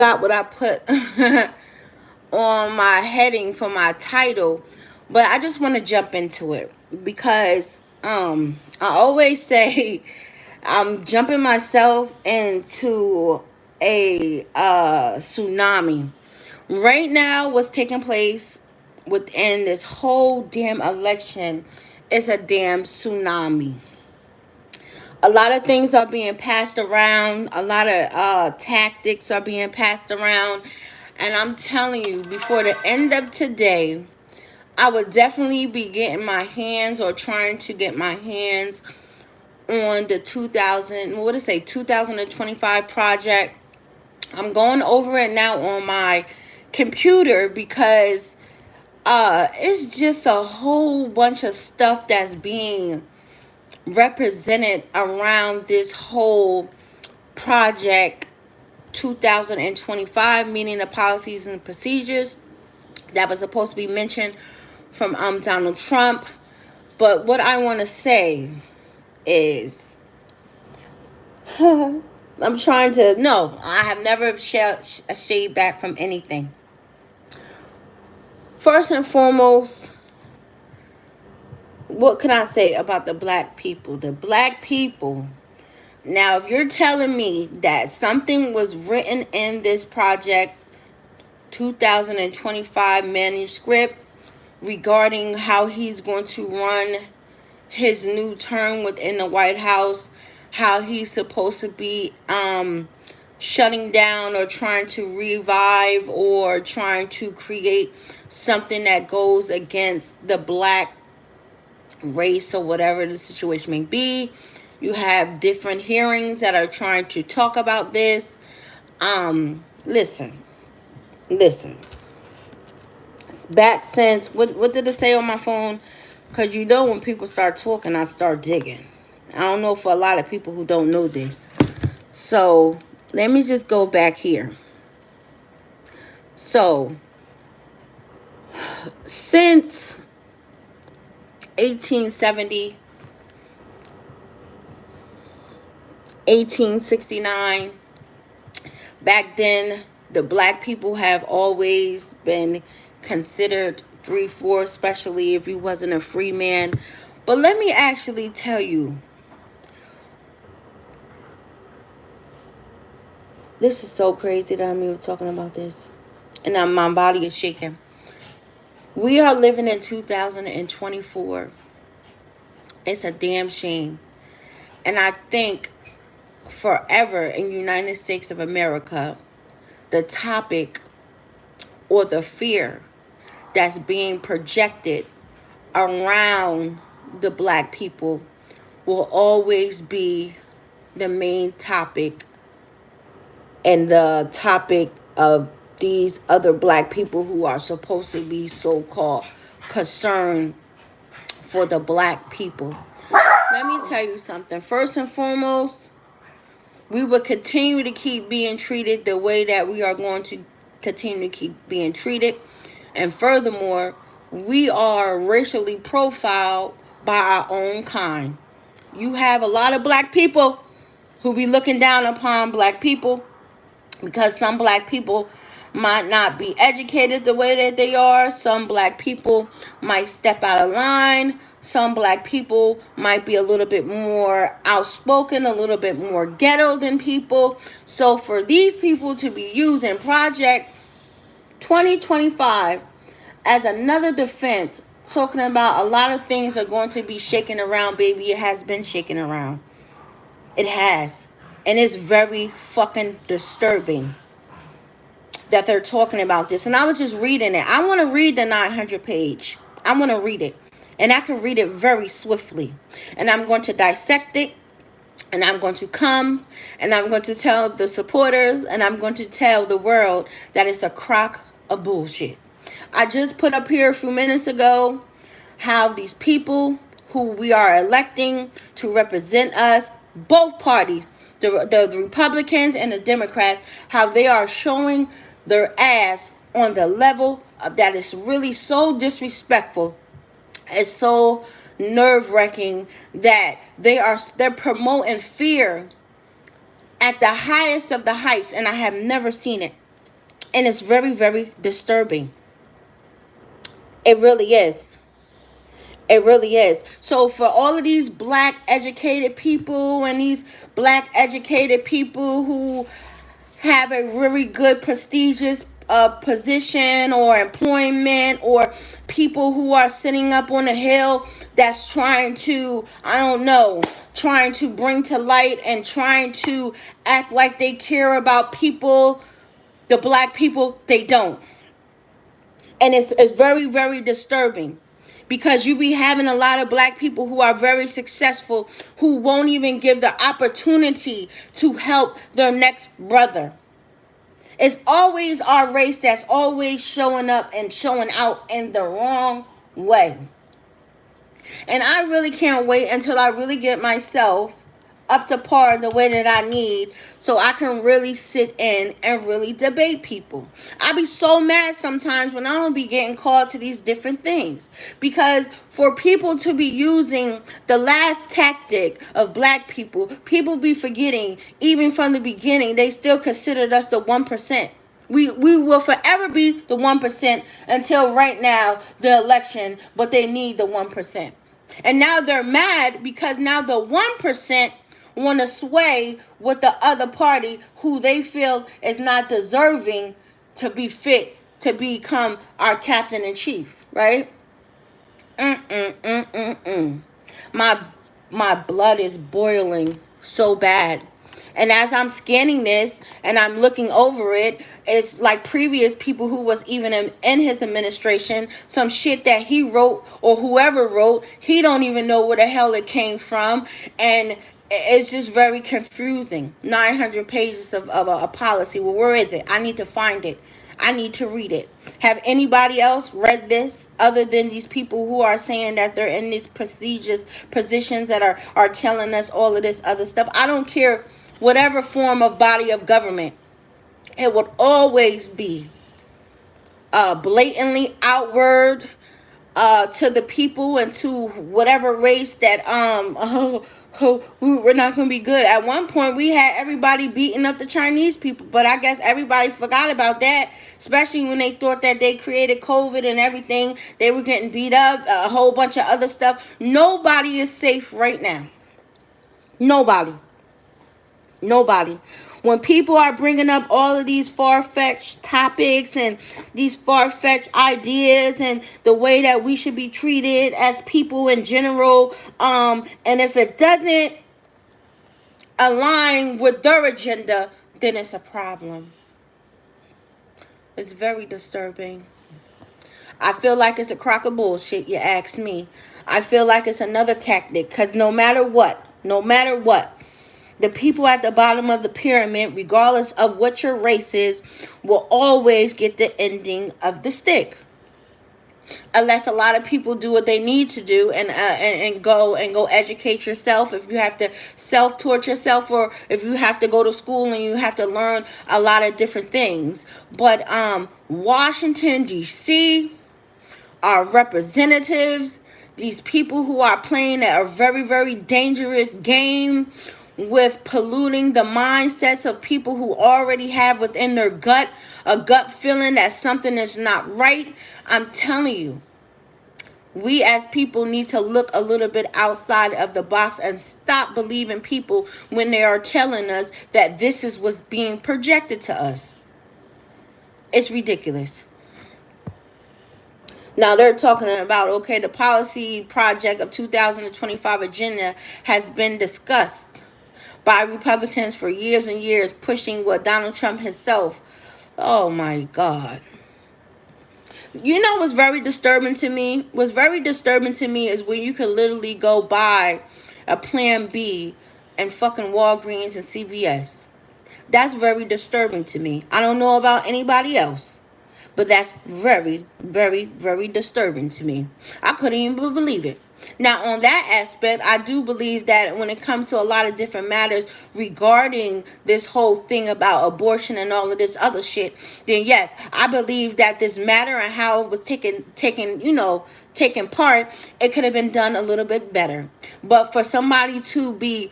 Got what I put on my heading for my title, but I just want to jump into it because I always say I'm jumping myself into a tsunami. Right now, what's taking place within this whole damn election is a damn tsunami. A lot of things are being passed around. A lot of tactics are being passed around. And I'm telling you, before the end of today, I would definitely be getting my hands or trying to get my hands on the 2025 project. I'm going over it now on my computer because it's just a whole bunch of stuff that's being represented around this whole project 2025, meaning the policies and procedures that was supposed to be mentioned from Donald Trump. But what I want to say is I'm trying to, no, I have never shade back from anything. First and foremost, what can I say about the black people? The black people. Now, if you're telling me that something was written in this project 2025 manuscript regarding how he's going to run his new term within the White House, how he's supposed to be shutting down or trying to revive or trying to create something that goes against the black race or whatever the situation may be. You have different hearings that are trying to talk about this. Listen. Back since what did it say on my phone? Because you know when people start talking, I start digging. I don't know for a lot of people who don't know this. So let me just go back here. So since 1870, 1869, back then the black people have always been considered 3/4, especially if you wasn't a free man. But let me actually tell you, this is so crazy that I'm even talking about this, and my body is shaking. We are living in 2024. It's a damn shame, and I think forever in the United States of America, the topic or the fear that's being projected around the black people will always be the main topic and the topic of these other black people who are supposed to be so-called concerned for the black people. Let me tell you something. First and foremost, we will continue to keep being treated the way that we are going to continue to keep being treated. And furthermore, we are racially profiled by our own kind. You have a lot of black people who be looking down upon black people because some black people might not be educated the way that they are. Some black people might step out of line. Some black people might be a little bit more outspoken, a little bit more ghetto than people. So for these people to be using Project 2025 as another defense, talking about a lot of things are going to be shaken around, baby, it has been shaken around. It has. And it's very fucking disturbing that they're talking about this. And I was just reading it. I want to read the 900 page. I want to read it. And I can read it very swiftly. And I'm going to dissect it. And I'm going to come. And I'm going to tell the supporters. And I'm going to tell the world that it's a crock of bullshit. I just put up here a few minutes ago how these people who we are electing to represent us, both parties, the Republicans and the Democrats, how they are showing their ass on the level that is really so disrespectful. It's so nerve-wracking that they're promoting fear at the highest of the heights, and I have never seen it. And it's very, very disturbing. It really is. It really is. So for all of these black educated people and these black educated people who have a really good prestigious position or employment, or people who are sitting up on a hill that's trying to, I don't know, trying to bring to light and trying to act like they care about people, the black people, they don't. And it's very, very disturbing, because you be having a lot of black people who are very successful who won't even give the opportunity to help their next brother. It's always our race that's always showing up and showing out in the wrong way. And I really can't wait until I really get myself up to par the way that I need, so I can really sit in and really debate people. I be so mad sometimes when I don't be getting called to these different things, because for people to be using the last tactic of black people, people be forgetting even from the beginning they still considered us the 1%. We will forever be the 1% until right now, the election, but they need the 1%. And now they're mad because now the 1% want to sway with the other party who they feel is not deserving to be fit to become our captain in chief, right? My my blood is boiling so bad. And as I'm scanning this and I'm looking over it, it's like previous people who was even in his administration, some shit that he wrote or whoever wrote, he don't even know where the hell it came from. And it's just very confusing. 900 pages of a policy. Well, where is it? I need to find it. I need to read it. Have anybody else read this other than these people who are saying that they're in these prestigious positions that are telling us all of this other stuff? I don't care whatever form of body of government. It would always be blatantly outward to the people and to whatever race that we're not going to be good. At one point we had everybody beating up the Chinese people, but I guess everybody forgot about that, especially when they thought that they created COVID and everything. They were getting beat up, a whole bunch of other stuff. Nobody is safe right now. Nobody. When people are bringing up all of these far-fetched topics and these far-fetched ideas and the way that we should be treated as people in general, and if it doesn't align with their agenda, then it's a problem. It's very disturbing. I feel like it's a crock of bullshit, you ask me. I feel like it's another tactic, because no matter what, the people at the bottom of the pyramid, regardless of what your race is, will always get the ending of the stick. Unless a lot of people do what they need to do and go educate yourself. If you have to self-taught yourself, or if you have to go to school and you have to learn a lot of different things. But Washington, D.C., our representatives, these people who are playing a very, very dangerous game with polluting the mindsets of people who already have within their gut a gut feeling that something is not right. I'm telling you, we as people need to look a little bit outside of the box and stop believing people when they are telling us that this is what's being projected to us. It's ridiculous. Now they're talking about, okay, the policy project of 2025 agenda has been discussed by Republicans for years and years, pushing what Donald Trump himself. Oh my God. You know what's very disturbing to me? What's very disturbing to me is when you can literally go buy a Plan B and fucking Walgreens and CVS. That's very disturbing to me. I don't know about anybody else, but that's very, very, very disturbing to me. I couldn't even believe it. Now, on that aspect, I do believe that when it comes to a lot of different matters regarding this whole thing about abortion and all of this other shit, then yes, I believe that this matter and how it was taken part, it could have been done a little bit better. But for somebody to be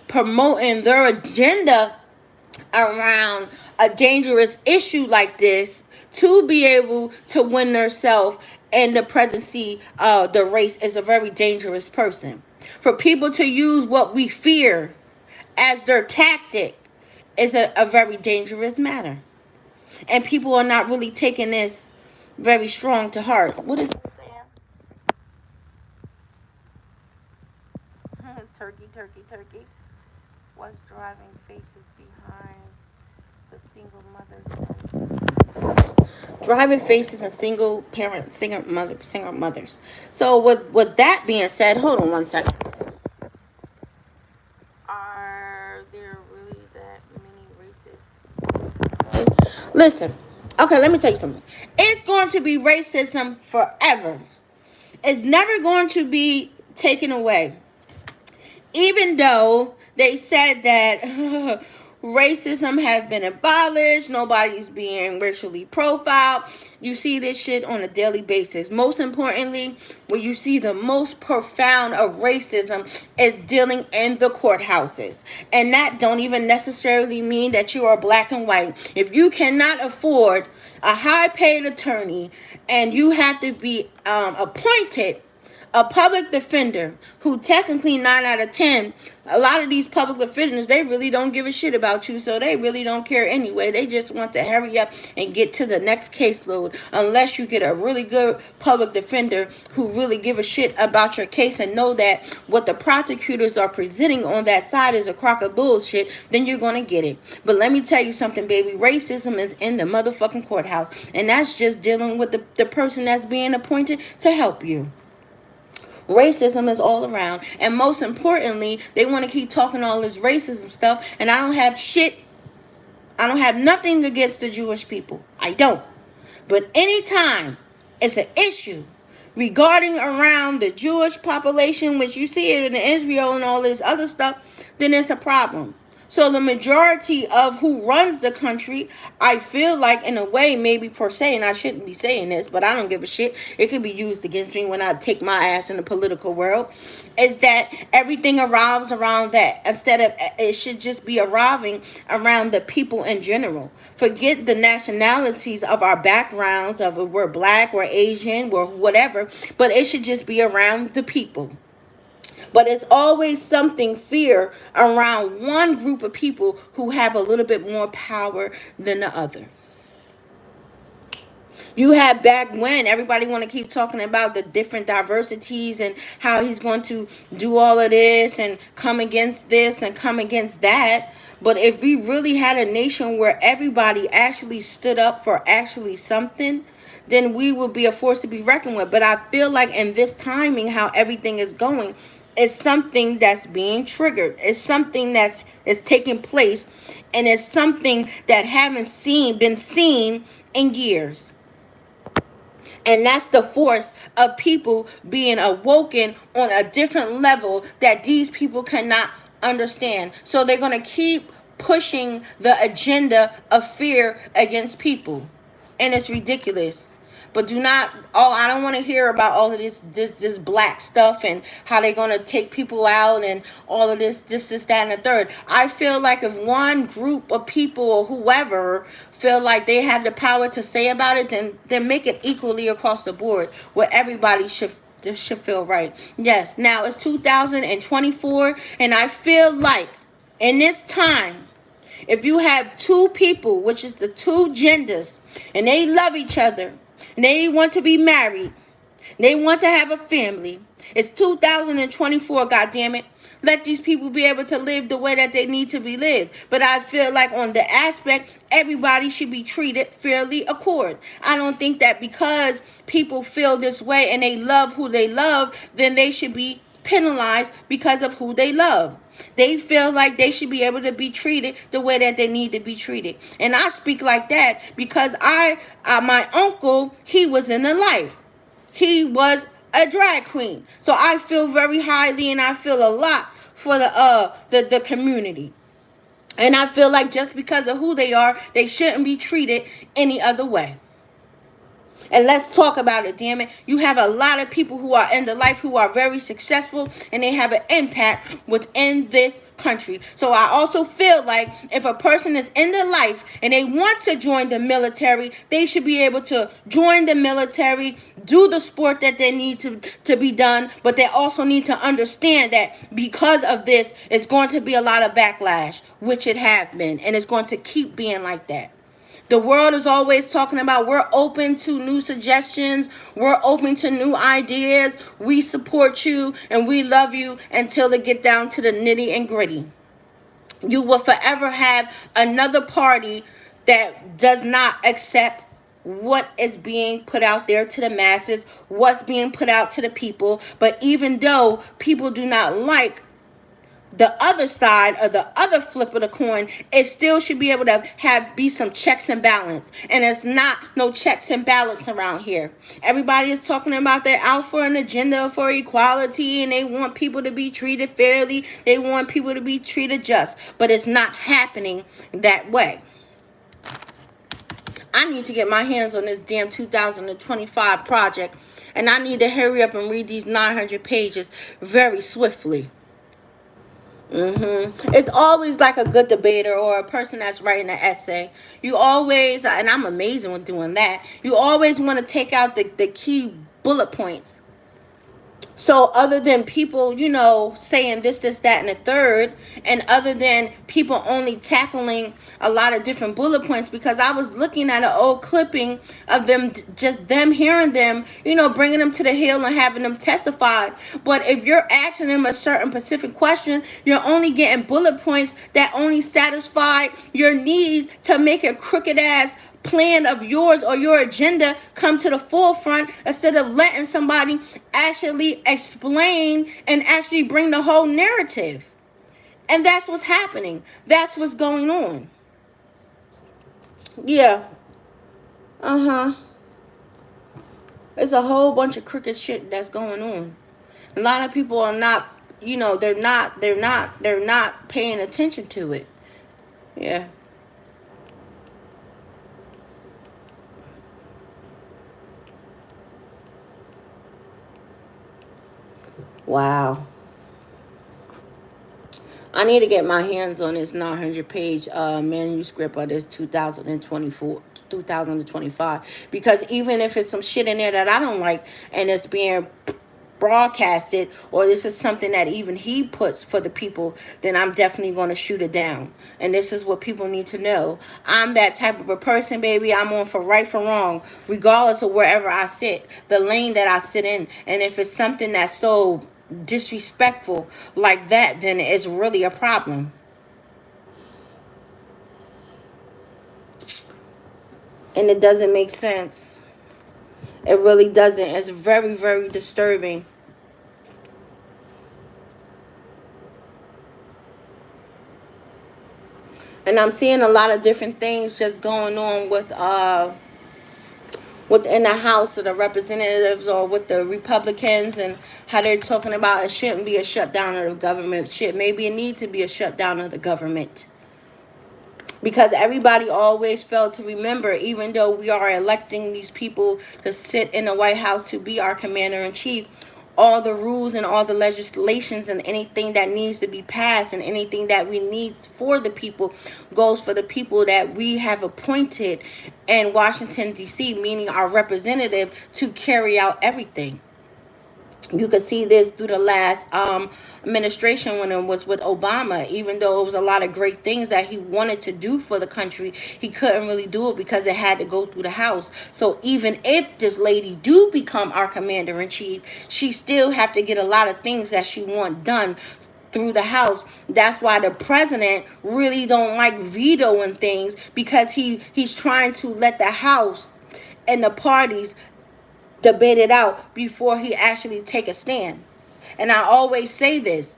promoting their agenda around a dangerous issue like this to be able to win herself in the presidency of the race is a very dangerous person. For people to use what we fear as their tactic is a very dangerous matter. And people are not really taking this very strong to heart. What is this, Sam? Turkey, turkey, turkey. What's driving faces behind the single mothers? Driving faces and single parent, single mothers. So with that being said, hold on one second. Are there really that many races? Listen, okay, let me tell you something. It's going to be racism forever. It's never going to be taken away. Even though they said that racism has been abolished, nobody's being racially profiled, you see this shit on a daily basis. Most importantly, where you see the most profound of racism is dealing in the courthouses. And that don't even necessarily mean that you are black and white. If you cannot afford a high paid attorney and you have to be appointed a public defender, who technically 9 out of 10, a lot of these public defenders, they really don't give a shit about you, so they really don't care anyway. They just want to hurry up and get to the next caseload, unless you get a really good public defender who really give a shit about your case and know that what the prosecutors are presenting on that side is a crock of bullshit, then you're going to get it. But let me tell you something, baby. Racism is in the motherfucking courthouse, and that's just dealing with the person that's being appointed to help you. Racism is all around. And most importantly, they want to keep talking all this racism stuff. And I don't have nothing against the Jewish people. I don't. But anytime it's an issue regarding around the Jewish population, which you see it in Israel and all this other stuff, then it's a problem. So the majority of who runs the country, I feel like in a way, maybe per se, and I shouldn't be saying this, but I don't give a shit. It can be used against me when I take my ass in the political world, is that everything revolves around that. Instead of, it should just be revolving around the people in general. Forget the nationalities of our backgrounds, of if we're black, we're Asian, we're whatever, but it should just be around the people. But it's always something fear around one group of people who have a little bit more power than the other. You had back when everybody want to keep talking about the different diversities and how he's going to do all of this and come against this and come against that. But if we really had a nation where everybody actually stood up for actually something, then we would be a force to be reckoned with. But I feel like in this timing, how everything is going, it's something that's being triggered. It's something that's is taking place, and it's something that haven't been seen in years. And that's the force of people being awoken on a different level that these people cannot understand. So they're going to keep pushing the agenda of fear against people. And it's ridiculous. But I don't want to hear about all of this black stuff and how they're going to take people out and all of this, that, and the third. I feel like if one group of people or whoever feel like they have the power to say about it, then make it equally across the board where everybody should feel right. Yes, now it's 2024, and I feel like in this time, if you have two people, which is the two genders, and they love each other, and they want to be married, and they want to have a family, it's 2024, goddammit. Let these people be able to live the way that they need to be lived. But I feel like on the aspect, everybody should be treated fairly accord. I don't think that because people feel this way and they love who they love, then they should be penalized because of who they love. They feel like they should be able to be treated the way that they need to be treated. And I speak like that because my uncle, he was in the life. He was a drag queen. So I feel very highly and I feel a lot for the community. And I feel like just because of who they are, they shouldn't be treated any other way. And let's talk about it, damn it. You have a lot of people who are in the life who are very successful and they have an impact within this country. So I also feel like if a person is in the life and they want to join the military, they should be able to join the military, do the sport that they need to be done, but they also need to understand that because of this, it's going to be a lot of backlash, which it have been, and it's going to keep being like that. The world is always talking about we're open to new suggestions. We're open to new ideas. We support you and we love you until it get down to the nitty and gritty. You will forever have another party that does not accept what is being put out there to the masses, what's being put out to the people. But even though people do not like the other side or the other flip of the coin, it still should be able to be some checks and balance, and it's not no checks and balance around here. Everybody is talking about they're out for an agenda for equality and they want people to be treated fairly, they want people to be treated just, but it's not happening that way. I need to get my hands on this damn 2025 project, and I need to hurry up and read these 900 pages very swiftly. It's always like a good debater or a person that's writing an essay. You always, and I'm amazing with doing that, you always want to take out the key bullet points. So other than people, saying this, that, and the third, and other than people only tackling a lot of different bullet points, because I was looking at an old clipping of them, just them hearing them, bringing them to the hill and having them testify. But if you're asking them a certain specific question, you're only getting bullet points that only satisfy your needs to make a crooked ass plan of yours or your agenda come to the forefront, instead of letting somebody actually explain and actually bring the whole narrative. And that's what's happening. That's what's going on. Yeah. There's a whole bunch of crooked shit that's going on. A lot of people are not, they're not paying attention to it. Yeah. Wow. I need to get my hands on this 900-page manuscript of this 2025, because even if it's some shit in there that I don't like and it's being broadcasted, or this is something that even he puts for the people, then I'm definitely going to shoot it down. And this is what people need to know. I'm that type of a person, baby. I'm on for right, for wrong, regardless of wherever I sit, the lane that I sit in. And if it's something that's so disrespectful like that, then it's really a problem. And it doesn't make sense. It really doesn't. It's very, very disturbing. And I'm seeing a lot of different things just going on within the House of the Representatives or with the Republicans, and how they're talking about it shouldn't be a shutdown of the government. Shit, maybe it needs to be a shutdown of the government. Because everybody always failed to remember, even though we are electing these people to sit in the White House to be our commander-in-chief, all the rules and all the legislations and anything that needs to be passed and anything that we need for the people goes for the people that we have appointed in Washington, D.C., meaning our representative, to carry out everything. You could see this through the last administration when it was with Obama. Even though it was a lot of great things that he wanted to do for the country, he couldn't really do it because it had to go through the House. So even if this lady do become our commander-in-chief, she still have to get a lot of things that she want done through the House. That's why the president really don't like vetoing things, because he's trying to let the House and the parties debate it out before he actually take a stand. And I always say this,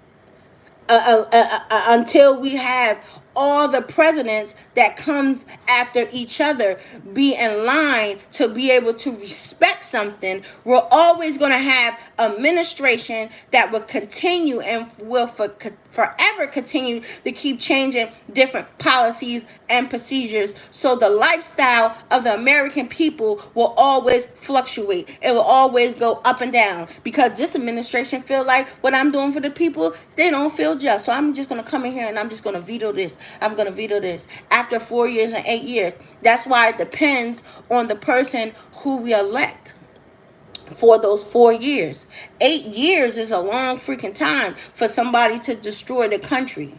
until we have all the presidents that comes after each other be in line to be able to respect something, we're always going to have administration that will continue and will forever continue to keep changing different policies and procedures, so the lifestyle of the American people will always fluctuate. It will always go up and down, because this administration feel like what I'm doing for the people, they don't feel just. So I'm just going to come in here and I'm just going to veto this. I'm going to veto this. After 4 years and 8 years. That's why it depends on the person who we elect for those 4 years. 8 years is a long freaking time for somebody to destroy the country.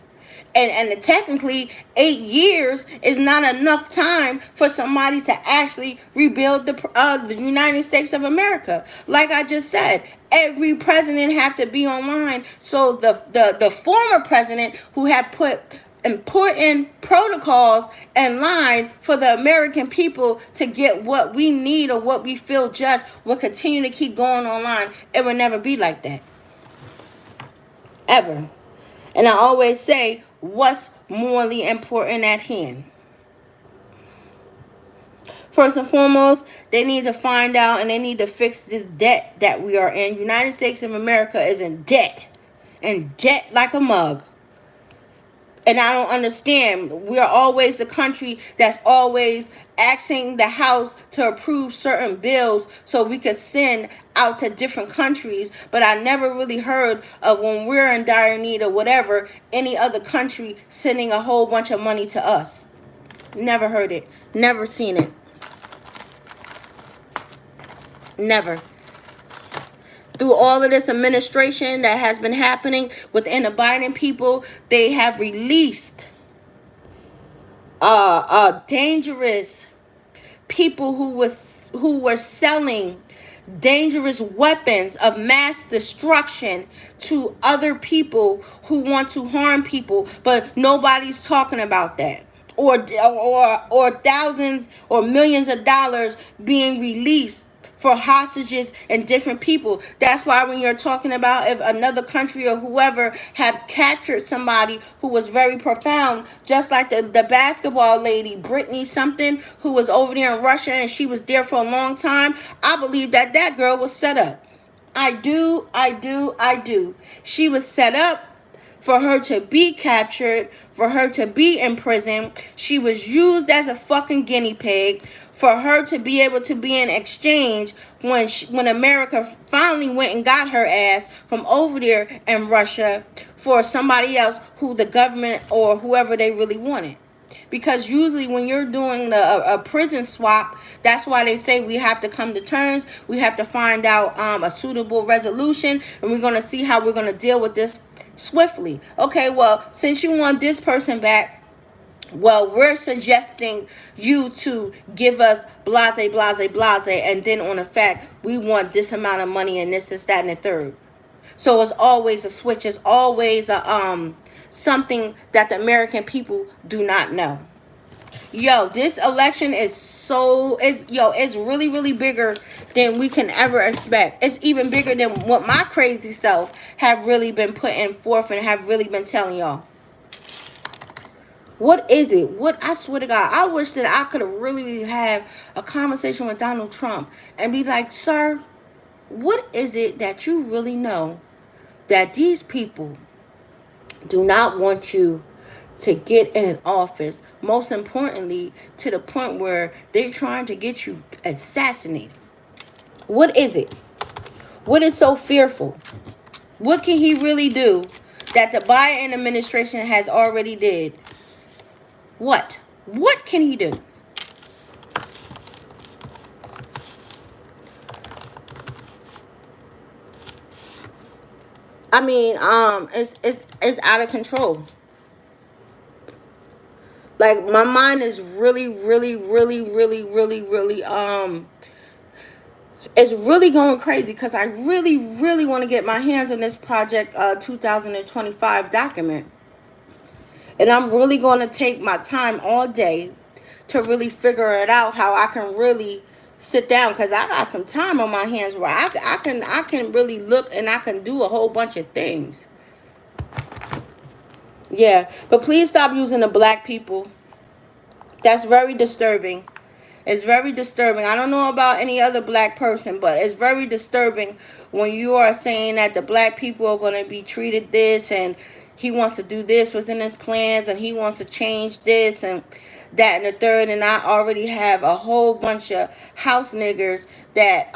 And technically, 8 years is not enough time for somebody to actually rebuild the United States of America. Like I just said, every president have to be online. So the former president who had put important protocols in line for the American people to get what we need or what we feel just will continue to keep going online. It will never be like that. Ever. And I always say, what's morally important at hand? First and foremost, they need to find out and they need to fix this debt that we are in. United States of America is in debt. In debt like a mug. And I don't understand. We're always the country that's always asking the House to approve certain bills so we could send out to different countries. But I never really heard of, when we're in dire need or whatever, any other country sending a whole bunch of money to us. Never heard it. Never seen it. Never. Through all of this administration that has been happening within the Biden people, they have released dangerous people who were selling dangerous weapons of mass destruction to other people who want to harm people, but nobody's talking about that. Or thousands or millions of dollars being released for hostages and different people. That's why when you're talking about if another country or whoever have captured somebody who was very profound, just like the basketball lady, Brittany something, who was over there in Russia and she was there for a long time, I believe that girl was set up. I do. She was set up for her to be captured, for her to be in prison. She was used as a fucking guinea pig for her to be able to be in exchange when America finally went and got her ass from over there in Russia for somebody else who the government or whoever they really wanted. Because usually when you're doing a prison swap, that's why they say we have to come to terms. We have to find out a suitable resolution, and we're going to see how we're going to deal with this swiftly. Okay, well, since you want this person back, well, we're suggesting you to give us blase, and then on the fact we want this amount of money and this, that, and the third. So it's always a switch. It's always a something that the American people do not know. Yo, this election is really, really bigger than we can ever expect. It's even bigger than what my crazy self have really been putting forth and have really been telling y'all. What is it? I swear to God, I wish that I could have really have a conversation with Donald Trump and be like, sir, what is it that you really know that these people do not want you to get in office? Most importantly, to the point where they're trying to get you assassinated. What is it? What is so fearful? What can he really do that the Biden administration has already did? What can he do? I mean, it's out of control. Like, my mind is really, it's really going crazy, because I really want to get my hands on this Project 2025 document. And I'm really going to take my time all day to really figure it out, how I can really sit down, because I got some time on my hands where I can really look and I can do a whole bunch of things. Yeah, but please stop using the black people. That's very disturbing. It's very disturbing. I don't know about any other black person, but it's very disturbing when you are saying that the black people are going to be treated this, and he wants to do this within his plans, and he wants to change this and that and the third. And I already have a whole bunch of house niggers that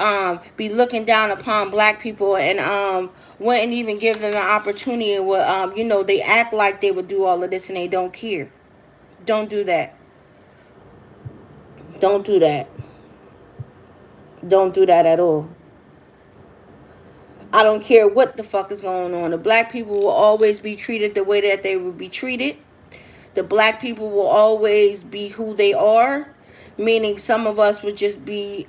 be looking down upon black people and wouldn't even give them an opportunity. And they act like they would do all of this and they don't care. Don't do that. Don't do that. Don't do that at all. I don't care what the fuck is going on. The black people will always be treated the way that they will be treated. The black people will always be who they are, meaning some of us would just be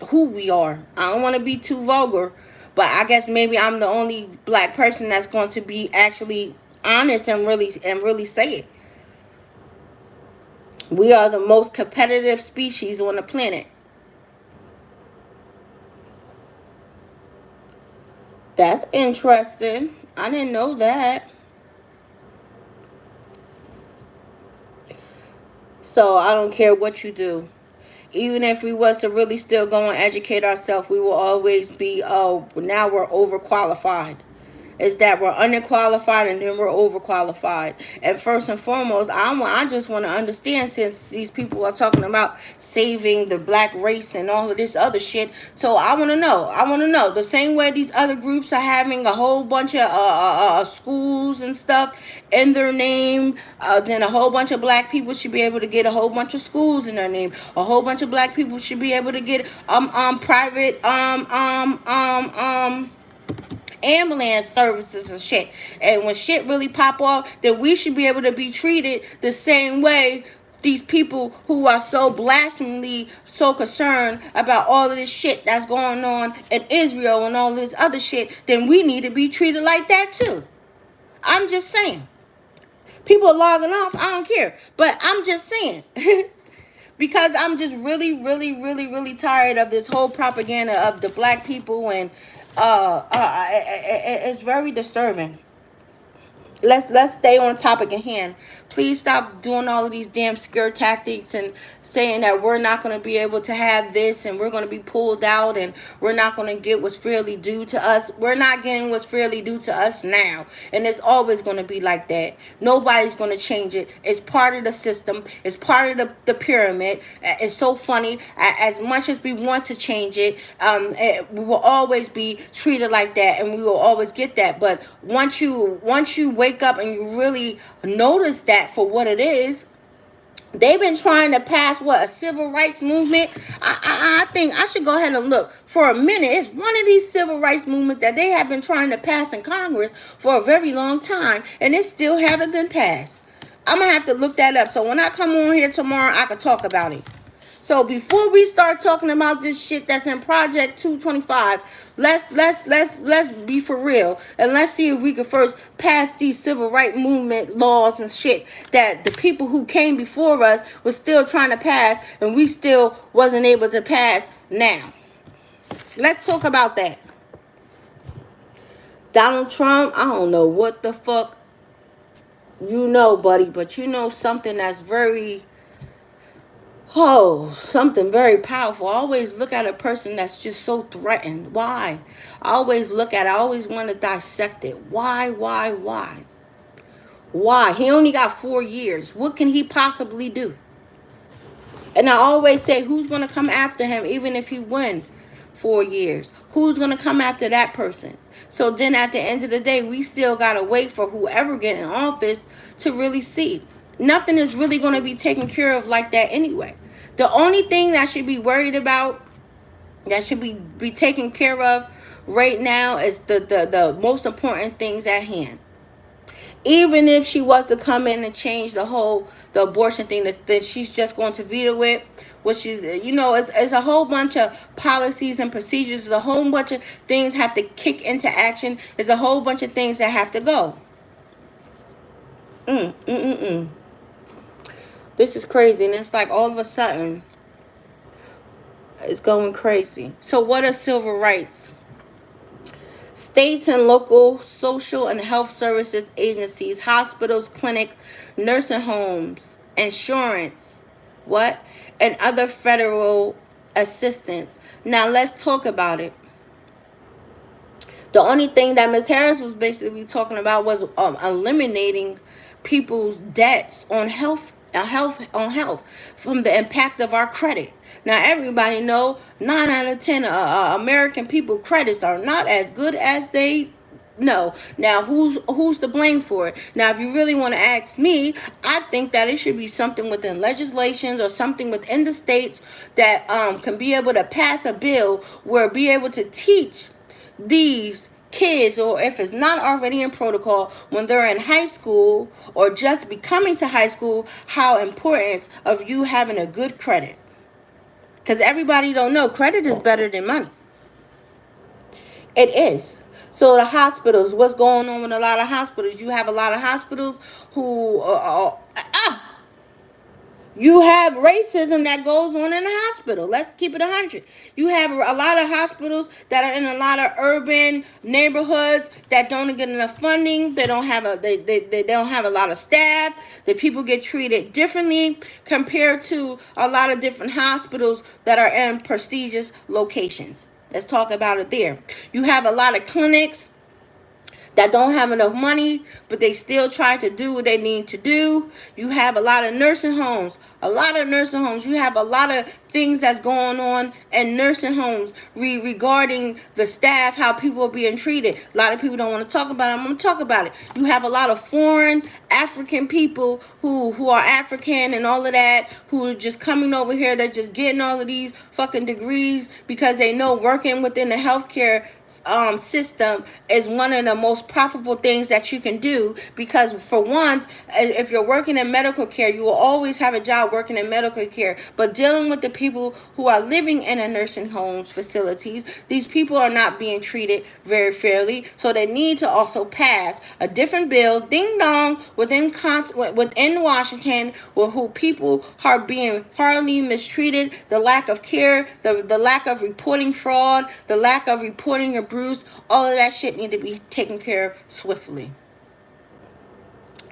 who we are. I don't want to be too vulgar, but I guess maybe I'm the only black person that's going to be actually honest and really say it. We are the most competitive species on the planet. That's interesting. I didn't know that. So I don't care what you do. Even if we was to really still go and educate ourselves, we will always be, oh, now we're overqualified. Is that we're underqualified and then we're overqualified. And first and foremost, I just want to understand, since these people are talking about saving the black race and all of this other shit. So I want to know. The same way these other groups are having a whole bunch of schools and stuff in their name, then a whole bunch of black people should be able to get a whole bunch of schools in their name. A whole bunch of black people should be able to get private ambulance services and shit. And when shit really pop off, then we should be able to be treated the same way these people who are so blasphemingly so concerned about all of this shit that's going on in Israel and all this other shit. Then we need to be treated like that too. I'm just saying. People are logging off, I don't care, but I'm just saying. Because I'm just really tired of this whole propaganda of the black people, and it's very disturbing. Let's stay on topic at hand. Please stop doing all of these damn scare tactics and saying that we're not going to be able to have this and we're going to be pulled out and we're not going to get what's fairly due to us. We're not getting what's fairly due to us now, and it's always going to be like that. Nobody's going to change it. It's part of the system. It's part of the pyramid. It's so funny. As much as we want to change it, we will always be treated like that, and we will always get that. But once you wake up and you really notice that for what it is, they've been trying to pass a civil rights movement. I think I should go ahead and look for a minute. It's one of these civil rights movements that they have been trying to pass in Congress for a very long time, and it still haven't been passed. I'm gonna have to look that up, so when I come on here tomorrow, I can talk about it. So before we start talking about this shit that's in Project 225, let's be for real, and let's see if we can first pass these civil rights movement laws and shit that the people who came before us was still trying to pass, and we still wasn't able to pass now. Let's talk about that. Donald Trump, I don't know what the fuck you know, buddy, but you know something that's something very powerful. I always look at a person that's just so threatened. Why? I always want to dissect it. Why? Why? He only got 4 years. What can he possibly do? And I always say, who's going to come after him even if he wins 4 years? Who's going to come after that person? So then at the end of the day, we still got to wait for whoever get in office to really see. Nothing is really going to be taken care of like that anyway. The only thing that should be worried about, that should be taken care of right now, is the most important things at hand. Even if she was to come in and change the abortion thing that she's just going to veto it, which is, it's a whole bunch of policies and procedures. There's a whole bunch of things have to kick into action. There's a whole bunch of things that have to go. This is crazy, and it's like all of a sudden it's going crazy. So what are civil rights? States and local social and health services agencies, hospitals, clinics, nursing homes, insurance, what? And other federal assistance. Now let's talk about it. The only thing that Ms. Harris was basically talking about was eliminating people's debts on health from the impact of our credit. Now everybody know 9 out of 10 American people credits are not as good as they know. Now who's to blame for it? Now if you really want to ask me, I think that it should be something within legislations or something within the states that can be able to pass a bill where be able to teach these kids, or if it's not already in protocol when they're in high school or just becoming to high school, how important of you having a good credit. Because everybody don't know credit is better than money. It is. So the hospitals, what's going on with a lot of hospitals? You have a lot of hospitals who you have racism that goes on in the hospital. Let's keep it 100. You have a lot of hospitals that are in a lot of urban neighborhoods that don't get enough funding. They don't have they don't have a lot of staff. The people get treated differently compared to a lot of different hospitals that are in prestigious locations. Let's talk about it there. You have a lot of clinics that don't have enough money, but they still try to do what they need to do. You have a lot of nursing homes. You have a lot of things that's going on in nursing homes regarding the staff, how people are being treated. A lot of people don't want to talk about it. I'm going to talk about it. You have a lot of foreign African people who are African and all of that, who are just coming over here. They're just getting all of these fucking degrees because they know working within the healthcare system is one of the most profitable things that you can do, because for once, if you're working in medical care, you will always have a job working in medical care. But dealing with the people who are living in a nursing homes facilities, these people are not being treated very fairly. So they need to also pass a different bill, ding dong, within Washington, where who people are being hardly mistreated, the lack of care, the lack of reporting fraud, the lack of reporting abuse, all of that shit need to be taken care of swiftly.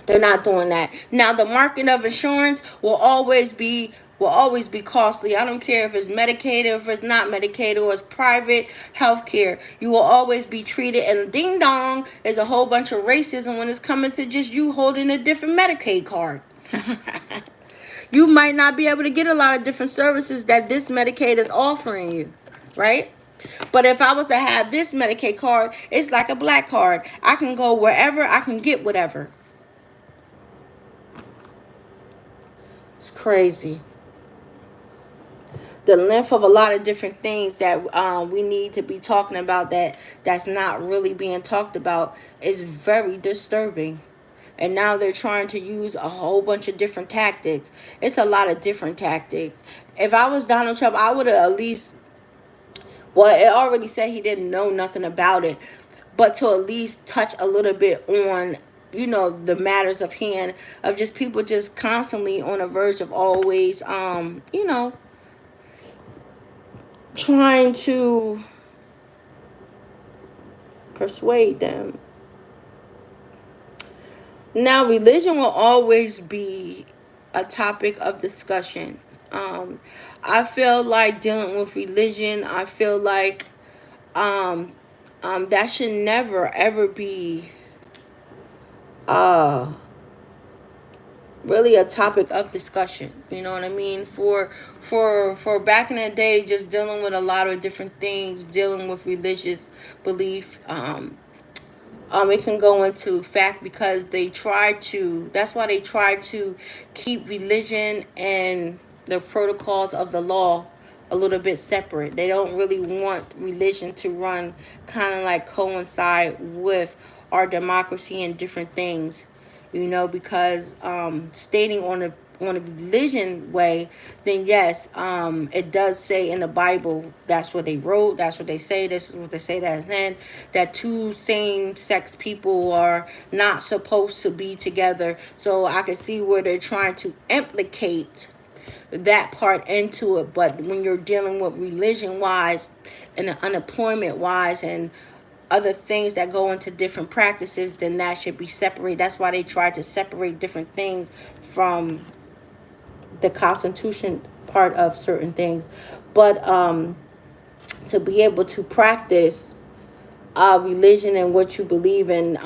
They're not doing that. Now the market of insurance will always be costly. I don't care if it's Medicaid or if it's not Medicaid or it's private health care. You will always be treated, and ding dong is a whole bunch of racism when it's coming to just you holding a different Medicaid card. You might not be able to get a lot of different services that this Medicaid is offering you, right? But if I was to have this Medicaid card, it's like a black card. I can go wherever, I can get whatever. It's crazy. The length of a lot of different things that we need to be talking about that's not really being talked about is very disturbing. And now they're trying to use a whole bunch of different tactics. It's a lot of different tactics. If I was Donald Trump, I would have at least, well, it already said he didn't know nothing about it, but to at least touch a little bit on, the matters of hand, of just people just constantly on the verge of always, trying to persuade them. Now, religion will always be a topic of discussion. I feel like dealing with religion, I feel like that should never, ever be really a topic of discussion. You know what I mean? For back in the day, just dealing with a lot of different things, dealing with religious belief, it can go into fact because that's why they try to keep religion and the protocols of the law a little bit separate. They don't really want religion to run kind of like coincide with our democracy and different things, because stating on a religion way, then yes, it does say in the Bible, that's what they wrote, that's what they say, this is what they say that is in, that two same-sex people are not supposed to be together. So I can see where they're trying to implicate that part into it. But when you're dealing with religion wise and unemployment wise and other things that go into different practices, then that should be separated. That's why they try to separate different things from the Constitution part of certain things. But to be able to practice religion and what you believe in,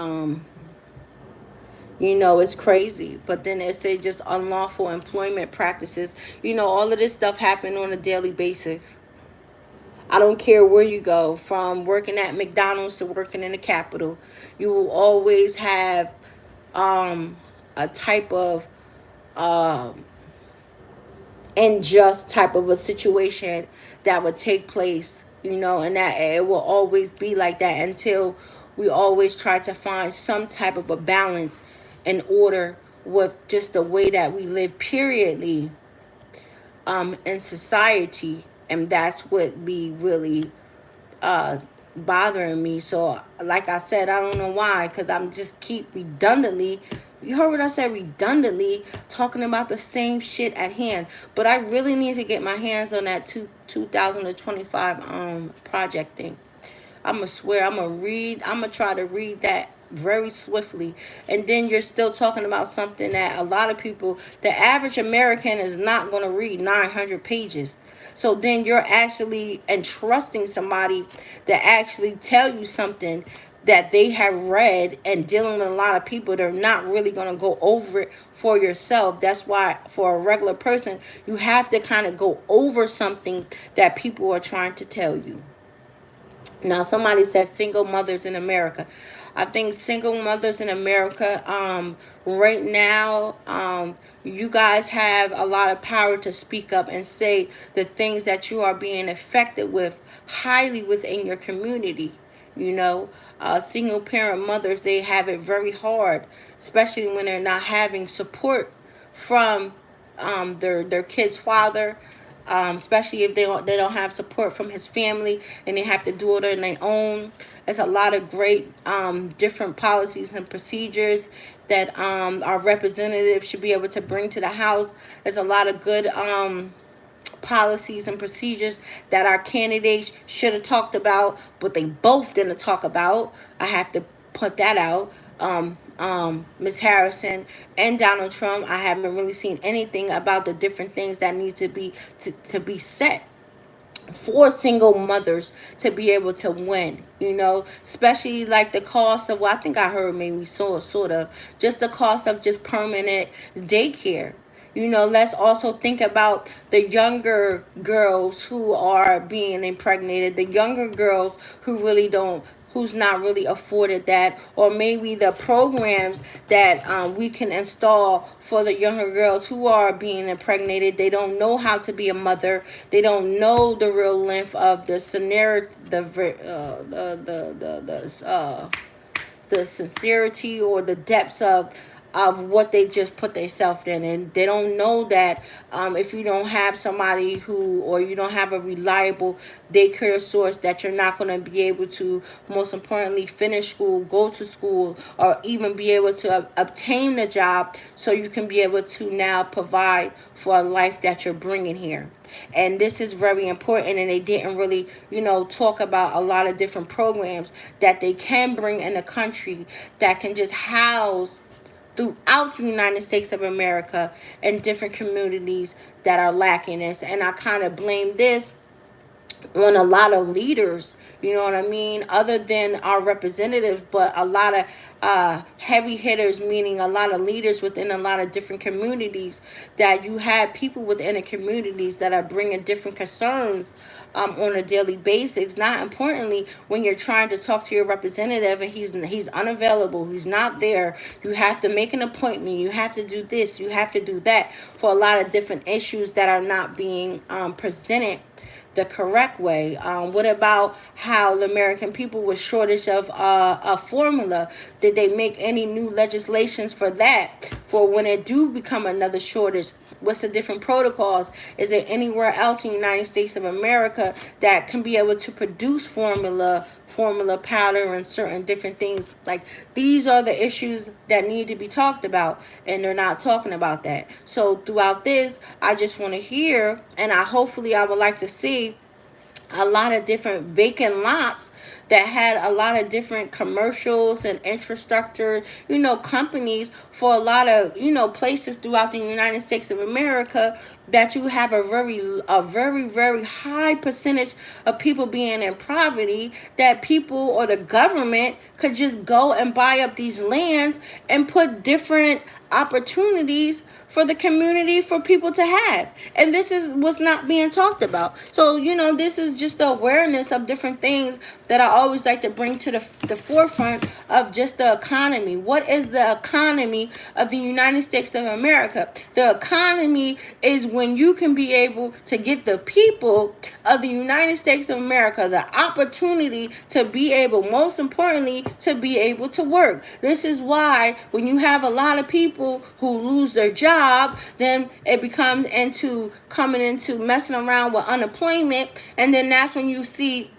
it's crazy. But then it say just unlawful employment practices. All of this stuff happen on a daily basis. I don't care where you go, from working at McDonald's to working in the Capitol. You will always have a type of unjust type of a situation that would take place, and that it will always be like that until we always try to find some type of a balance in order with just the way that we live periodly in society. And that's what be really bothering me. So like I said, I don't know why, because I'm just keep redundantly, you heard what I said, redundantly talking about the same shit at hand. But I really need to get my hands on that 2025 project thing. I'm gonna swear, I'm gonna try to read that very swiftly. And then you're still talking about something that a lot of people, the average American, is not going to read 900 pages. So then you're actually entrusting somebody that actually tell you something that they have read, and dealing with a lot of people, they're not really going to go over it for yourself. That's why for a regular person, you have to kind of go over something that people are trying to tell you. Now, somebody says single mothers in America. I think single mothers in America, right now, you guys have a lot of power to speak up and say the things that you are being affected with highly within your community. Single parent mothers, they have it very hard, especially when they're not having support from their kid's father, especially if they don't have support from his family and they have to do it on their own. There's a lot of great different policies and procedures that our representatives should be able to bring to the House. There's a lot of good policies and procedures that our candidates should have talked about, but they both didn't talk about. I have to put that out. Ms. Harrison and Donald Trump, I haven't really seen anything about the different things that need to be set for single mothers to be able to win, especially like the cost of, well, I think I heard maybe sort of just the cost of just permanent daycare. Let's also think about the younger girls who are being impregnated, the younger girls who's not really afforded that, or maybe the programs that we can install for the younger girls who are being impregnated. They don't know how to be a mother. They don't know the real length of the scenario, the sincerity or the depths of what they just put themselves in. And they don't know that if you don't have somebody or you don't have a reliable daycare source, that you're not going to be able to, most importantly, finish school, go to school, or even be able to obtain the job so you can be able to now provide for a life that you're bringing here. And this is very important, and they didn't really, talk about a lot of different programs that they can bring in the country that can just house throughout the United States of America and different communities that are lacking this. And I kind of blame this on a lot of leaders, you know what I mean, other than our representatives, but a lot of heavy hitters, meaning a lot of leaders within a lot of different communities, that you have people within the communities that are bringing different concerns on a daily basis. Not importantly, when you're trying to talk to your representative and he's unavailable, he's not there, you have to make an appointment, you have to do this, you have to do that, for a lot of different issues that are not being presented the correct way. What about how the American people with shortage of a formula? Did they make any new legislations for that? For when it do become another shortage, what's the different protocols? Is there anywhere else in the United States of America that can be able to produce formula powder and certain different things? Like, these are the issues that need to be talked about, and they're not talking about that. So throughout this, I just want to hear, and I would like to see a lot of different vacant lots that had a lot of different commercials and infrastructure, companies for a lot of, places throughout the United States of America, that you have a very high percentage of people being in poverty, that people or the government could just go and buy up these lands and put different opportunities for the community for people to have. And this is what's not being talked about. So, this is just the awareness of different things that I always like to bring to the forefront of just the economy. What is the economy of the United States of America? The economy is when you can be able to get the people of the United States of America the opportunity to be able, most importantly, to be able to work. This is why when you have a lot of people who lose their job, then it becomes into coming into messing around with unemployment, and then that's when you see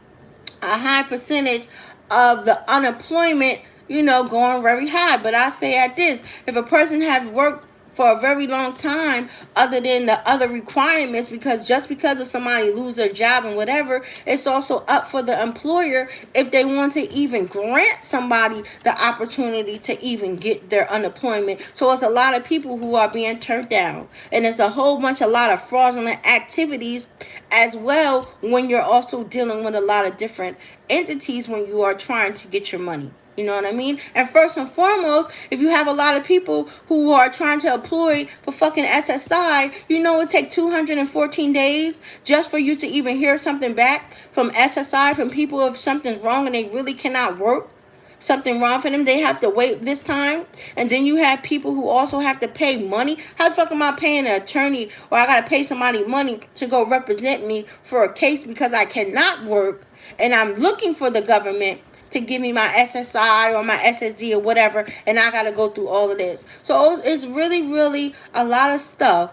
a high percentage of the unemployment, going very high. But I say at this, if a person has worked for a very long time, other than the other requirements, because just because of somebody lose their job and whatever, it's also up for the employer if they want to even grant somebody the opportunity to even get their unemployment. So it's a lot of people who are being turned down, and it's a lot of fraudulent activities as well, when you're also dealing with a lot of different entities when you are trying to get your money. You know what I mean? And first and foremost, if you have a lot of people who are trying to employ for fucking SSI, it take 214 days just for you to even hear something back from SSI, from people if something's wrong and they really cannot work. Something wrong for them, they have to wait this time. And then you have people who also have to pay money. How the fuck am I paying an attorney, or I gotta pay somebody money to go represent me for a case because I cannot work, and I'm looking for the government to give me my SSI or my SSD or whatever, and I gotta go through all of this. So it's really a lot of stuff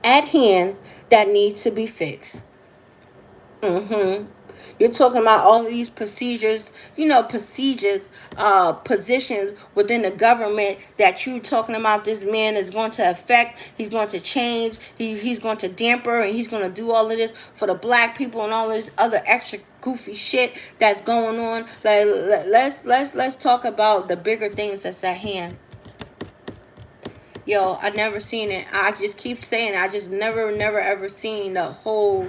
at hand that needs to be fixed. You're talking about all of these procedures, positions within the government that you're talking about. This man is going to affect, he's going to change, he's going to damper, and he's going to do all of this for the black people and all this other extra goofy shit that's going on. Like, let's talk about the bigger things that's at hand. Yo, I never seen it. I just keep saying it. I just never ever seen the whole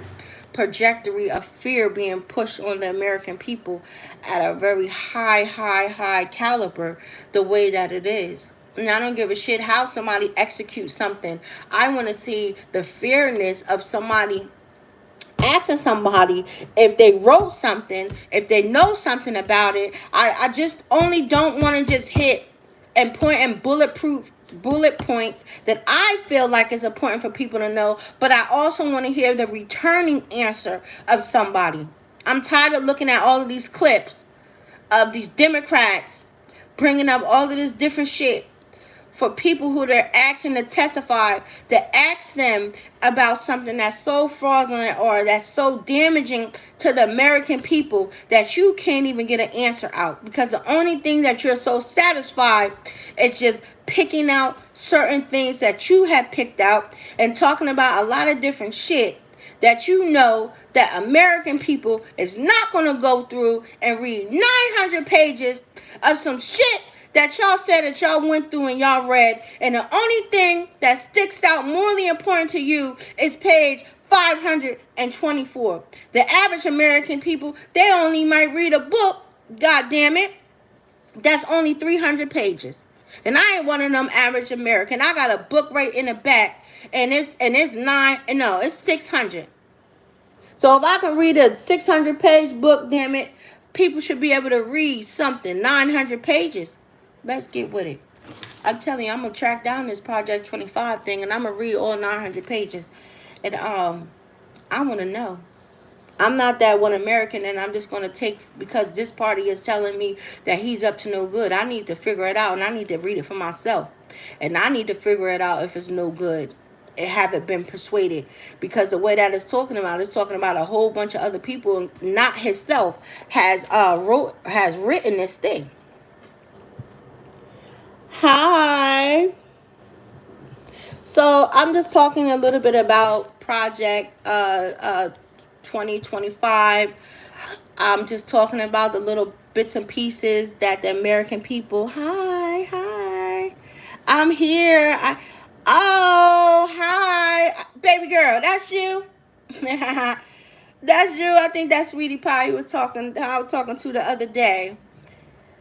trajectory of fear being pushed on the American people at a very high caliber, the way that it is. And I don't give a shit how somebody executes something. I want to see the fairness of somebody asking somebody if they wrote something, if they know something about it. I just only don't want to just hit and point and bullet points that I feel like is important for people to know, but I also want to hear the returning answer of somebody. I'm tired of looking at all of these clips of these Democrats bringing up all of this different shit for people who they're asking to testify, to ask them about something that's so fraudulent or that's so damaging to the American people that you can't even get an answer out, because the only thing that you're so satisfied is just picking out certain things that you have picked out and talking about a lot of different shit that that American people is not going to go through and read 900 pages of some shit that y'all said that y'all went through and y'all read, and the only thing that sticks out morally important to you is page 524. The average American people, they only might read a book, god damn it, that's only 300 pages. And I ain't one of them average American. I got a book right in the back, and it's 600. So if I can read a 600 page book, damn it, people should be able to read something 900 pages. Let's get with it. I'm telling you, I'm going to track down this Project 25 thing, and I'm going to read all 900 pages. And I want to know. I'm not that one American, and I'm just going to take, because this party is telling me that he's up to no good. I need to figure it out, and I need to read it for myself. And I need to figure it out if it's no good. It haven't been persuaded, because the way that it's talking about a whole bunch of other people, not himself, has written this thing. Hi. So I'm just talking a little bit about Project 2025. I'm just talking about the little bits and pieces that the American people. Hi. I'm here. Oh, hi, baby girl. That's you. That's you. I think that's Sweetie Pie who was talking. I was talking to the other day.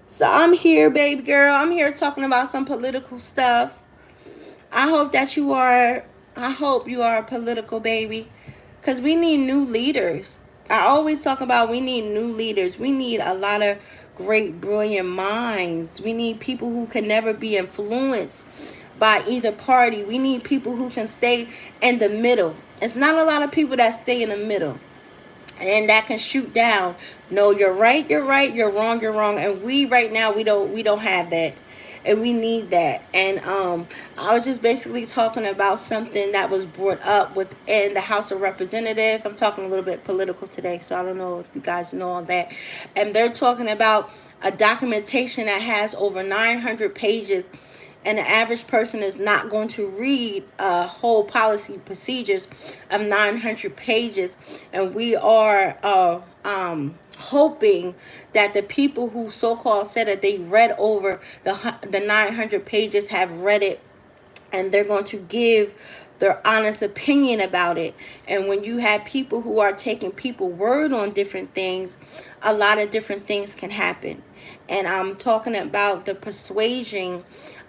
So I'm here, baby girl. I'm here talking about some political stuff. I hope that you are. I hope you are a political baby, because we need new leaders. I always talk about we need new leaders. We need a lot of great, brilliant minds. We need people who can never be influenced by either party. We need people who can stay in the middle. It's not a lot of people that stay in the middle and that can shoot down. No, you're right, you're wrong, and we right now we don't have that, and we need that. And I was just basically talking about something that was brought up within the House of Representatives. I'm talking a little bit political today, so I don't know if you guys know all that. And they're talking about a documentation that has over 900 pages, and the average person is not going to read a whole policy procedures of 900 pages. And we are hoping that the people who so-called said that they read over the 900 pages have read it, and they're going to give their honest opinion about it. And when you have people who are taking people word on different things, a lot of different things can happen. And I'm talking about the persuasion,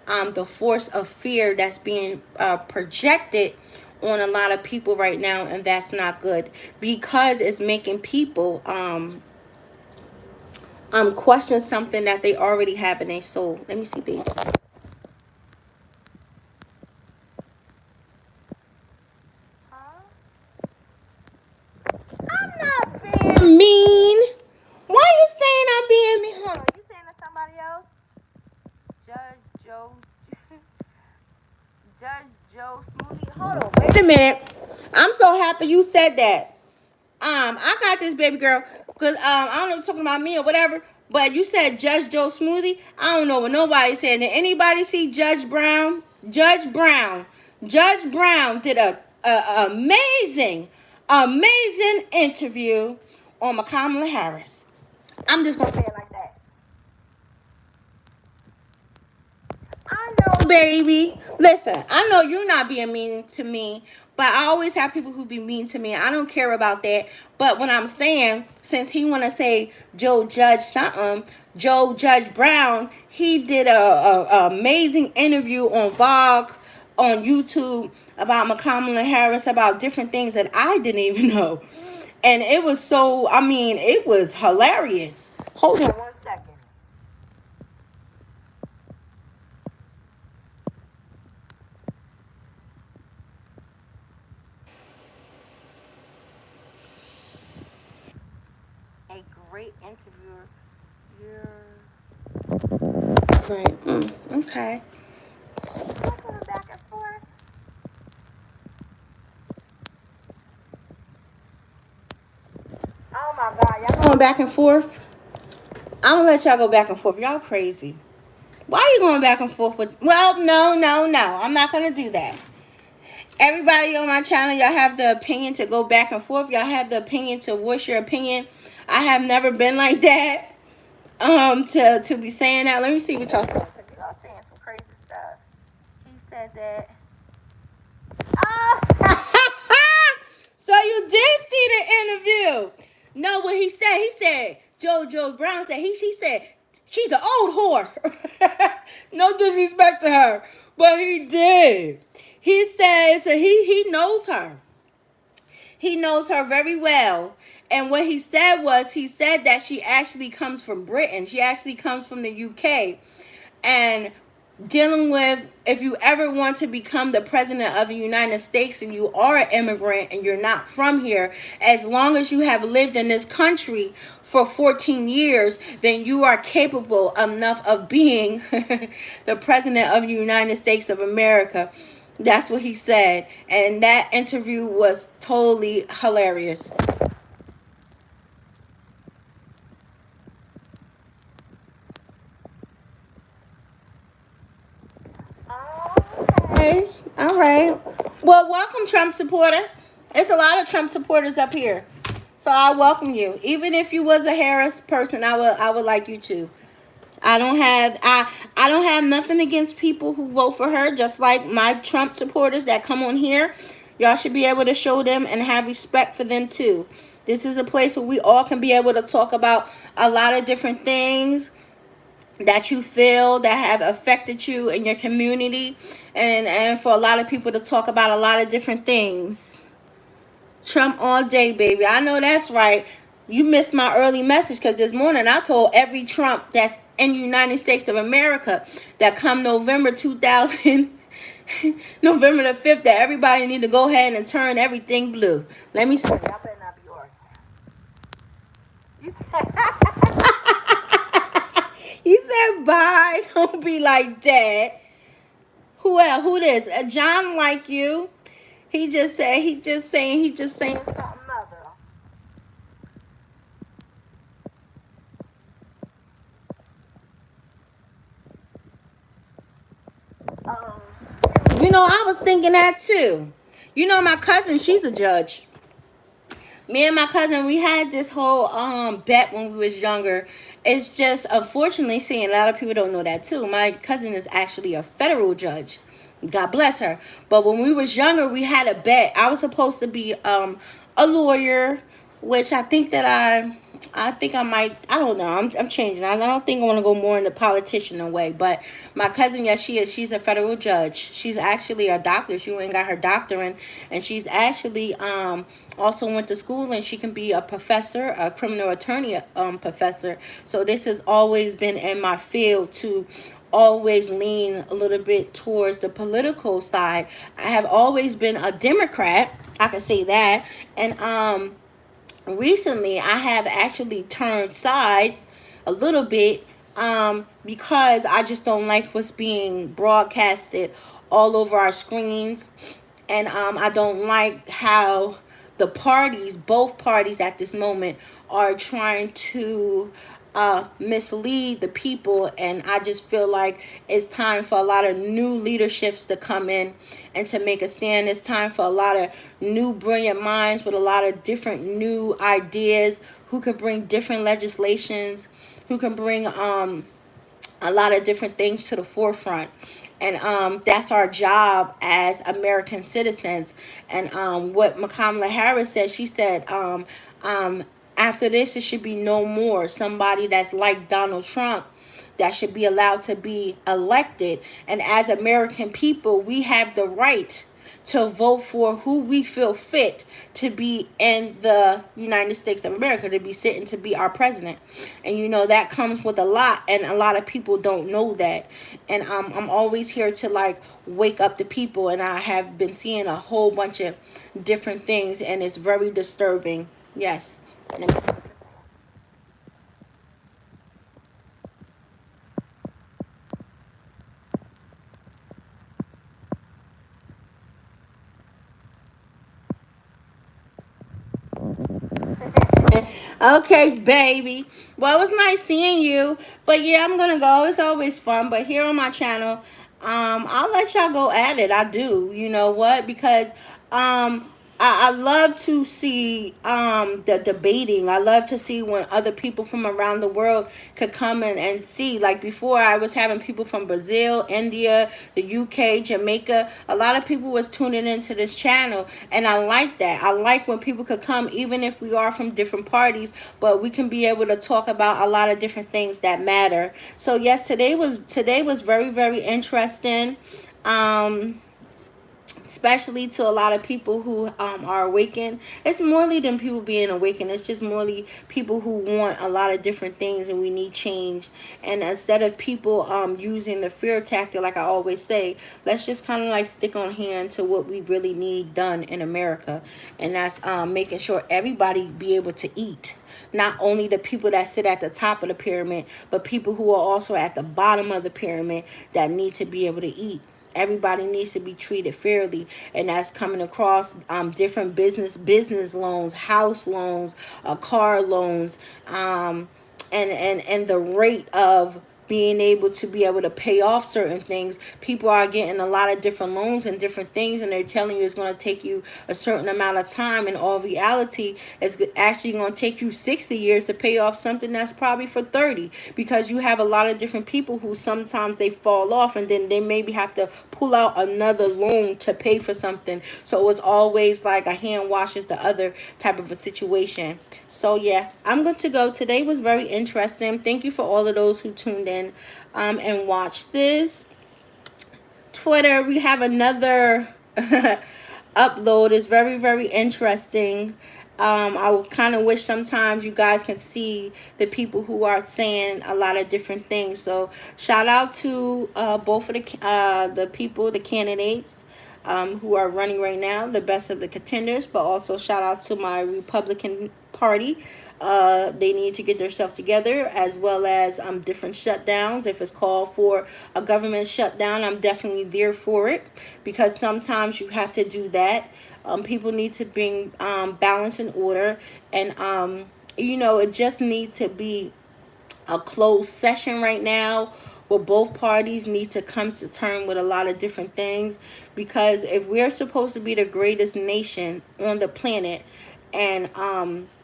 the force of fear that's being projected on a lot of people right now, and that's not good, because it's making people question something that they already have in their soul. Let me see, baby. I'm not being mean. Why are you saying I'm being mean? Hold on, you saying to somebody else? Judge Joe. Judge Joe Smoothie. Hold on, wait a minute. I'm so happy you said that. I got this, baby girl, because I don't know if you're talking about me or whatever, but you said Judge Joe Smoothie. I don't know what nobody said. Did anybody see Judge Brown? Judge Brown. Judge Brown did a amazing interview on Kamala Harris. I'm just gonna say it like that. I know, baby. Listen, I know you're not being mean to me, but I always have people who be mean to me. I don't care about that. But what I'm saying, since he want to say Joe Judge something, Joe Judge Brown, he did a amazing interview on Vogue on YouTube about Kamala Harris, about different things that I didn't even know. And it was so, I mean, it was hilarious. Hold on one second. A great interviewer. You're right. Okay. Y'all going back and forth? Oh my God, y'all going back and forth? I'm gonna let y'all go back and forth. Y'all crazy. Why are you going back and forth with? Well, no. I'm not gonna do that. Everybody on my channel, y'all have the opinion to go back and forth. Y'all have the opinion to voice your opinion. I have never been like that. To be saying that. Let me see what y'all saying. Y'all saying some crazy stuff. He said that. So you did see the interview. No, what he said, Joe Brown said, he said, she's an old whore. No disrespect to her, but he did. He said, so he knows her. He knows her very well. And what he said was, he said that she actually comes from Britain. She actually comes from the UK. And dealing with, if you ever want to become the president of the United States and you are an immigrant and you're not from here, as long as you have lived in this country for 14 years, then you are capable enough of being the president of the United States of America. That's what he said. And that interview was totally hilarious. Okay. All right. Well, welcome, Trump supporter. There's a lot of Trump supporters up here. So I welcome you. Even if you was a Harris person, I would like you too. I don't have nothing against people who vote for her, just like my Trump supporters that come on here. Y'all should be able to show them and have respect for them too. This is a place where we all can be able to talk about a lot of different things that you feel that have affected you in your community, and for a lot of people to talk about a lot of different things. Trump all day, baby. I know that's right. You missed my early message because this morning I told every Trump that's in the United States of America that come November 2000, November the 5th, that everybody need to go ahead and turn everything blue. Let me see. Y'all better not be arguing. You said, you said bye. Don't be like that. Who else? Who this? John like you. He just saying something other. Um, I was thinking that too. My cousin, she's a judge. Me and my cousin, we had this whole bet when we was younger. It's just unfortunately, seeing a lot of people don't know that too. My cousin is actually a federal judge. God bless her. But when we was younger, we had a bet. I was supposed to be a lawyer, which I think I might. I don't know. I'm changing. I don't think I want to go more in the politician way. But my cousin, yes, she is. She's a federal judge. She's actually a doctor. She went and got her doctorate, and she's actually also went to school, and she can be a professor, a criminal attorney professor. So this has always been in my field to always lean a little bit towards the political side. I have always been a Democrat. I can say that, and recently I have actually turned sides a little bit, because I just don't like what's being broadcasted all over our screens, and I don't like how both parties at this moment, are trying to mislead the people. And I just feel like it's time for a lot of new leaderships to come in and to make a stand. It's time for a lot of new brilliant minds with a lot of different new ideas, who can bring different legislations, who can bring a lot of different things to the forefront. And that's our job as American citizens. And what Kamala Harris said, she said, um, after this, it should be no more somebody that's like Donald Trump that should be allowed to be elected. And as American people, we have the right to vote for who we feel fit to be in the United States of America, to be sitting to be our president. And that comes with a lot, and a lot of people don't know that. And I'm always here to like wake up the people, and I have been seeing a whole bunch of different things, and it's very disturbing. Yes. Okay, baby. Well, it was nice seeing you. But yeah, I'm gonna go. It's always fun. But here on my channel, I'll let y'all go at it. I do. You know what? Because I love to see the debating. I love to see when other people from around the world could come in and see. Like before, I was having people from Brazil, India, the UK, Jamaica. A lot of people was tuning into this channel, and I like that. I like when people could come, even if we are from different parties, but we can be able to talk about a lot of different things that matter. So yes, today was very, very interesting. Um, Especially to a lot of people who are awakened. It's morely than people being awakened. It's just morely people who want a lot of different things, and we need change. And instead of people using the fear tactic, like I always say, let's just kind of like stick on hand to what we really need done in America. And that's making sure everybody be able to eat. Not only the people that sit at the top of the pyramid, but people who are also at the bottom of the pyramid that need to be able to eat. Everybody needs to be treated fairly, and that's coming across different business loans, house loans, car loans, and the rate of being able to be able to pay off certain things. People are getting a lot of different loans and different things, and they're telling you it's going to take you a certain amount of time. In all reality, it's actually going to take you 60 years to pay off something that's probably for 30, because you have a lot of different people who sometimes they fall off, and then they maybe have to pull out another loan to pay for something. So it's always like a hand washes the other type of a situation. So yeah, I'm good to go. Today was very interesting. Thank you for all of those who tuned in and watched this. Twitter, we have another upload. Is very, very interesting. I kind of wish sometimes you guys can see the people who are saying a lot of different things. So shout out to both of the people, the candidates who are running right now, the best of the contenders. But also shout out to my Republican Party. They need to get themselves together, as well as different shutdowns. If it's called for a government shutdown, I'm definitely there for it, because sometimes you have to do that. People need to bring balance and order, and it just needs to be a closed session right now, where both parties need to come to terms with a lot of different things. Because if we're supposed to be the greatest nation on the planet, and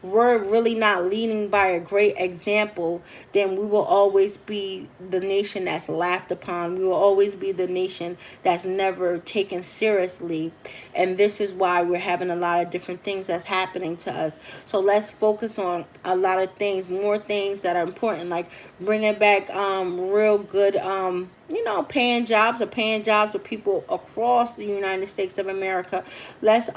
we're really not leading by a great example, then we will always be the nation that's laughed upon. We will always be the nation that's never taken seriously. And this is why we're having a lot of different things that's happening to us. So let's focus on a lot of things, more things that are important, like bringing back real good paying jobs, or paying jobs for people across the United States of America. Let's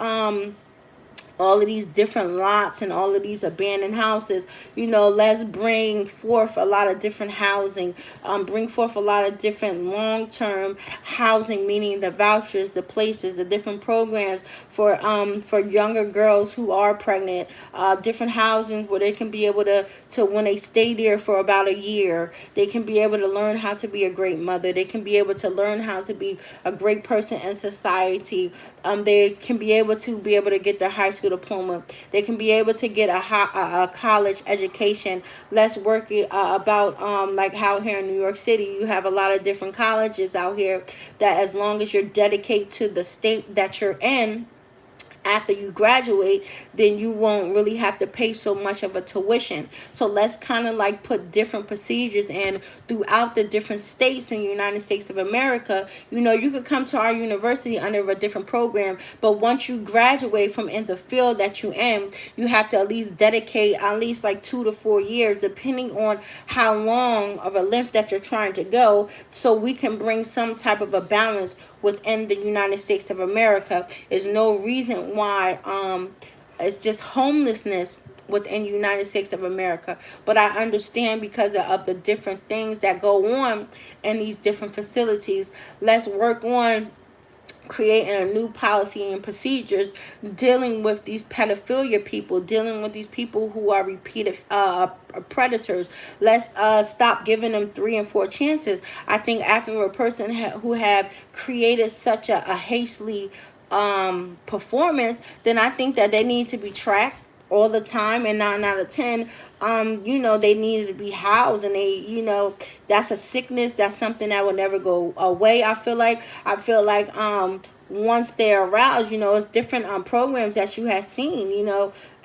all of these different lots and all of these abandoned houses, let's bring forth a lot of different housing, bring forth a lot of different long-term housing, meaning the vouchers, the places, the different programs for younger girls who are pregnant, different housing where they can be able to when they stay there for about a year, they can be able to learn how to be a great mother. They can be able to learn how to be a great person in society. They can be able to get their high school diploma. They can be able to get a college education. Let's work it about like how here in New York City you have a lot of different colleges out here, that as long as you're dedicated to the state that you're in, after you graduate, then you won't really have to pay so much of a tuition. So let's kind of like put different procedures in throughout the different states in the United States of America. You could come to our university under a different program, but once you graduate from in the field that you're in, you have to at least dedicate at least like 2 to 4 years, depending on how long of a length that you're trying to go, so we can bring some type of a balance within the United States of America. Is no reason why it's just homelessness within the United States of America. But I understand because of the different things that go on in these different facilities. Let's work on creating a new policy and procedures dealing with these pedophilia people, dealing with these people who are repeated predators. Let's stop giving them 3 and 4 chances. I think after a person who have created such a hastily performance, then I think that they need to be tracked all the time, and 9 out of 10 they need to be housed, and that's a sickness, that's something that will never go away. I feel like once they're aroused, it's different programs that you have seen.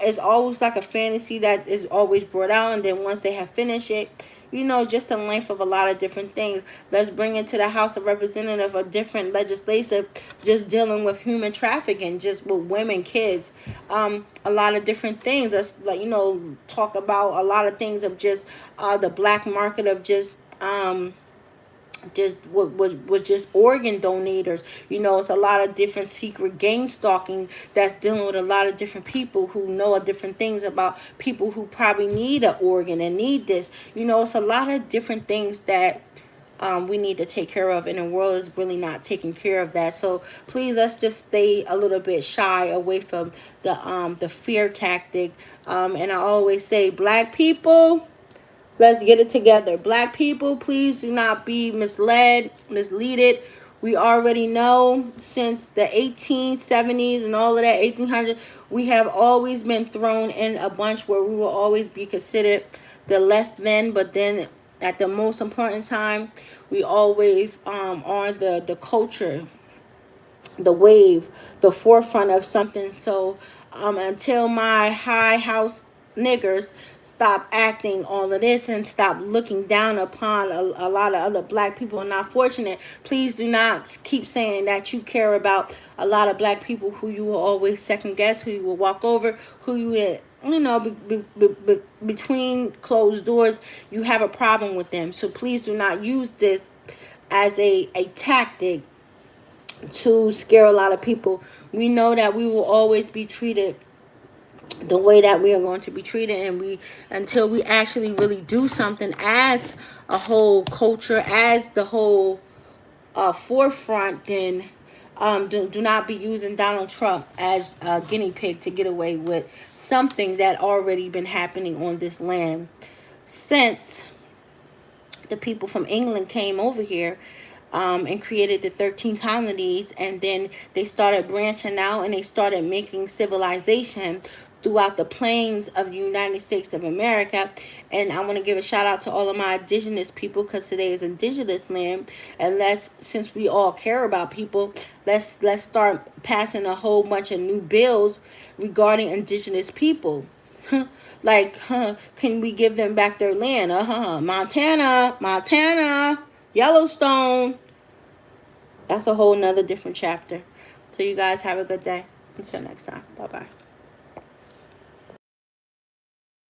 It's always like a fantasy that is always brought out, and then once they have finished it, just the length of a lot of different things. Let's bring into the House of Representatives a different legislation just dealing with human trafficking, just with women, kids, a lot of different things. Let's talk about a lot of things of just the black market of just was just organ donators. It's a lot of different secret gang stalking that's dealing with a lot of different people who know different things about people who probably need an organ and need this. It's a lot of different things that we need to take care of, and the world is really not taking care of that. So please, let's just stay a little bit shy away from the fear tactic. And I always say, black people, let's get it together. Black people, please do not be misleaded. We already know since the 1870s and all of that, 1800s, we have always been thrown in a bunch where we will always be considered the less than. But then At the most important time, we always are the culture, the wave, the forefront of something. So until my high house niggers stop acting all of this and stop looking down upon a lot of other black people and not fortunate, please do not keep saying that you care about a lot of black people who you will always second guess, who you will walk over, who you know, between closed doors, you have a problem with them. So please do not use this as a tactic to scare a lot of people. We know that we will always be treated the way that we are going to be treated, and we, until we actually really do something as a whole culture, as the whole forefront, then do not be using Donald Trump as a guinea pig to get away with something that already been happening on this land since the people from England came over here and created the 13 colonies, and then they started branching out and they started making civilization throughout the plains of the United States of America. And I want to give a shout out to all of my indigenous people, because today is Indigenous Land. And since we all care about people, let's start passing a whole bunch of new bills regarding indigenous people. Like, can we give them back their land? Montana, Yellowstone. That's a whole nother different chapter. So you guys have a good day. Until next time. Bye-bye.